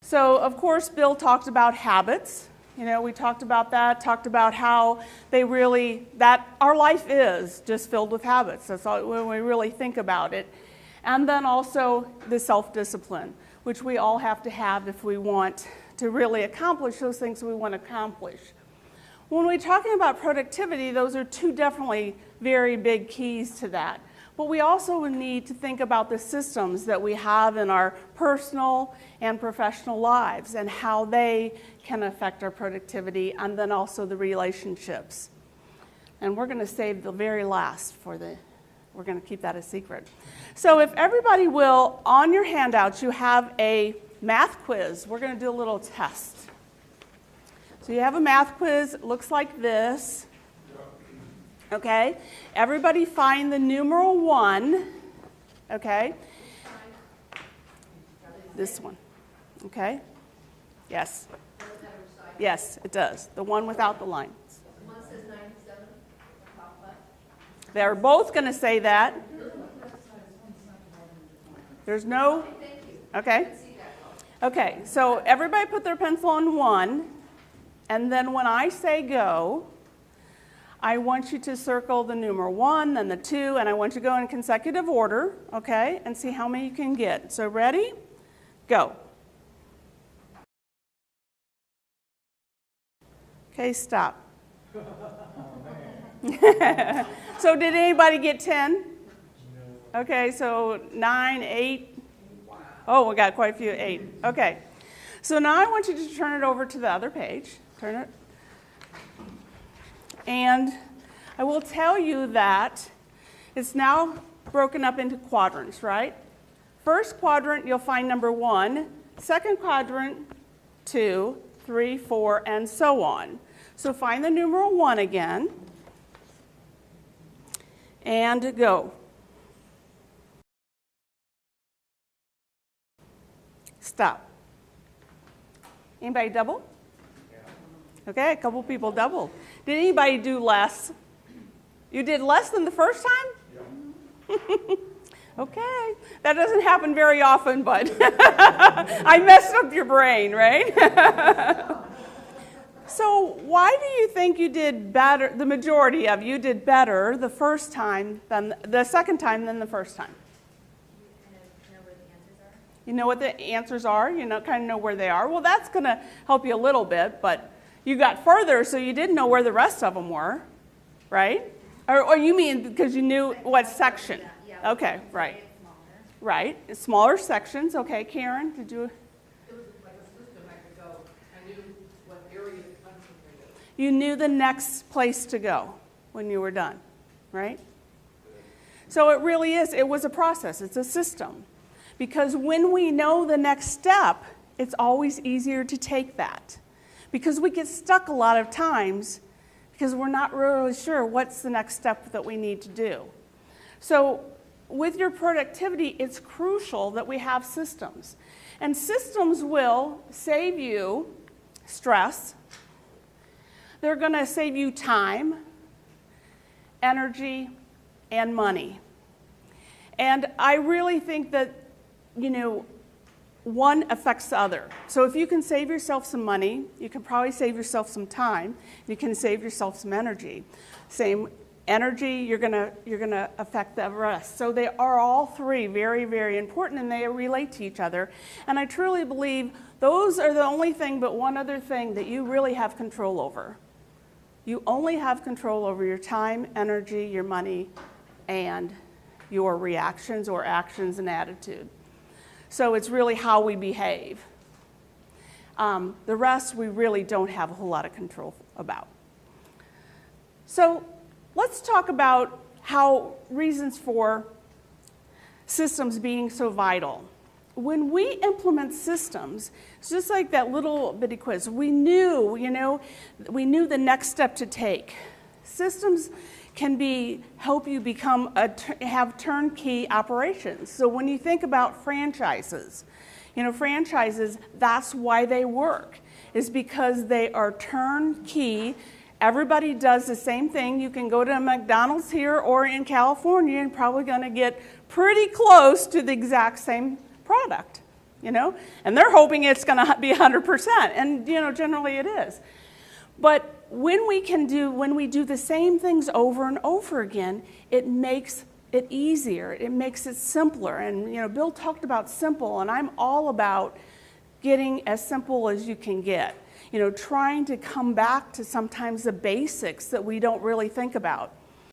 So, of course, Bill talked about habits. We talked about that, talked about how that our life is just filled with habits. That's all when we really think about it. And then also the self-discipline, which we all have to have if we want to really accomplish those things we want to accomplish. When we're talking about productivity, those are two definitely very big keys to that. But we also need to think about the systems that we have in our personal and professional lives and how they can affect our productivity, and then also the relationships. And we're going to save the very last we're going to keep that a secret. So if everybody will, on your handouts, you have a math quiz. We're going to do a little test. So you have a math quiz. It looks like this. Okay? Everybody find the numeral 1. Okay? This one. Okay? Yes. Yes, it does. The one without the line. One says 97. They're both going to say that. There's no... Okay? Okay, so everybody put their pencil on 1, and then when I say go, I want you to circle the numeral 1, then the 2, and I want you to go in consecutive order, okay, and see how many you can get. So ready? Go. Okay, stop. So did anybody get 10? Okay, so 9, 8. Oh, we got quite a few 8. Okay. So now I want you to turn it over to the other page. Turn it. And I will tell you that it's now broken up into quadrants, right? First quadrant, you'll find number 1. Second quadrant, 2, 3, 4, and so on. So find the numeral 1 again. And go. Stop. Anybody double? Okay, a couple people doubled. Did anybody do less? You did less than the first time? Yeah. Okay, that doesn't happen very often, but I messed up your brain, right? So why do you think you did better, the majority of you did better the first time than the second time than the first time? You know what the answers are? You kind of know where they are. Well, that's going to help you a little bit, but you got further, so you didn't know where the rest of them were, right? Or you mean because you knew what section? Yeah. Okay, right. Right. Smaller sections. Okay, Karen, did you? It was like a system I could go. I knew what area to concentrate on. You knew the next place to go when you were done, right? So it really is. It was a process. It's a system. Because when we know the next step, it's always easier to take that. Because we get stuck a lot of times because we're not really sure what's the next step that we need to do. So with your productivity, it's crucial that we have systems. And systems will save you stress. They're going to save you time, energy, and money. And I really think that one affects the other. So if you can save yourself some money, you can probably save yourself some time. You can save yourself some energy. Same energy, you're gonna affect the rest. So they are all three very, very important, and they relate to each other. And I truly believe those are the only thing, but one other thing that you really have control over. You only have control over your time, energy, your money, and your reactions or actions and attitude. So it's really how we behave. The rest we really don't have a whole lot of control about. So let's talk about how reasons for systems being so vital. When we implement systems, it's just like that little bitty quiz. We knew the next step to take. Systems can help you have turnkey operations. So when you think about franchises, that's why they work, is because they are turnkey. Everybody does the same thing. You can go to a McDonald's here or in California and probably going to get pretty close to the exact same product, you know? And they're hoping it's going to be 100%, and, you know, generally it is. But when we do the same things over and over again, it makes it easier. It makes it simpler. And, you know, Bill talked about simple, and I'm all about getting as simple as you can get. You know, trying to come back to sometimes the basics that we don't really think about.